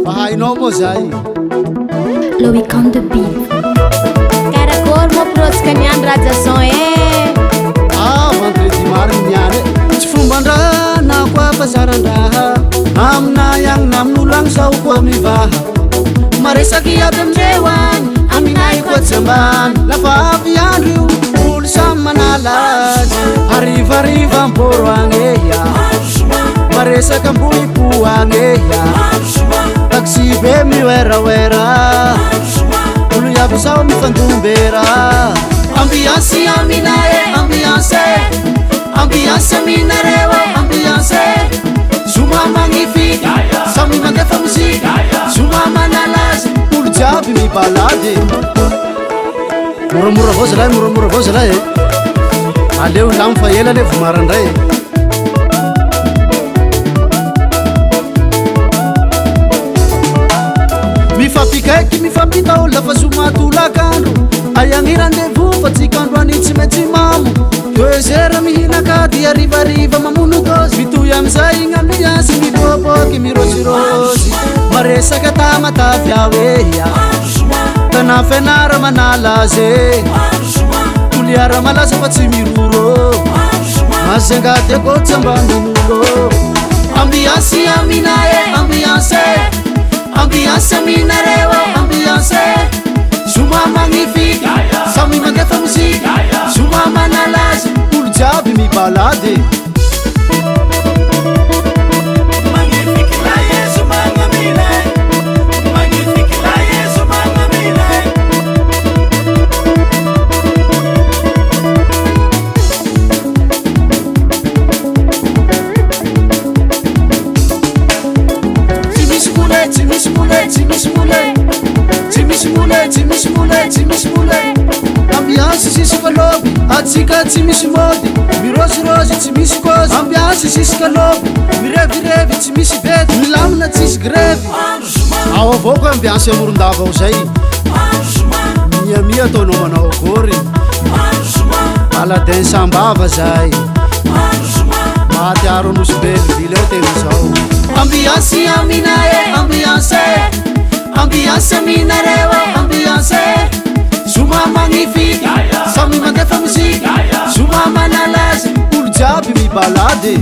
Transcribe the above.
Fahainao moa zay Loic on the beat. Caracoor mo prosika niany Rajason vendredi mariny niany tsy fomban-draha na koa fazaran-draha amina ianina amin'olo agny zao koa mivaha maresaky aby amindreo agny aminay koa tsy ambany lafa avy andro io olo samy manalazy harivariva amboro agny eya maresaky ambohipo agny eya taxi be mioeraoera olo iaby zao mifandombera ambiance aminay ambiance ambiance aminareo ambiance zoma magnifique samy mandefa muzika zoma manalazy olo jiaby mibalady moramora avao zalahy moramora avao zalahy aleo lamy fa ela le vomarandray mifampikaiky mifampitao lafa zomatolakandro ayagny rendez-vous fa tsikandro any tsy maintsy mamo 2 heures mihinakady arivariva mamono dozy mitoy amizay igny ambiance miboboky mirosirosy maresaky tamatavy ao eya tana fianara manalazy toliara malaza fa tsy miroro mazangady akôtsy amban'olo ambiance aminae ambiance ambiance aminareo ambiance zoma magnifique samy mandefa muzika zoma manalazy olo jiaby mibalady ambiance sisy kaloby atsika tsy misy mody mirosirosy tsy misy kozy ambiance sisy kaloby mirevirevy tsy misy bety milamina tsisy grevy ao avao koa ambiance amorondava ao zay miamia ataonao manao akory aladin sambava zay mahatiaro anosibely vily ao tena zao ambiance aminae ambiance ambiance aminareo ambiance zoma magnifique samy mandefa muzika zoma manalazy olo jiaby mibalady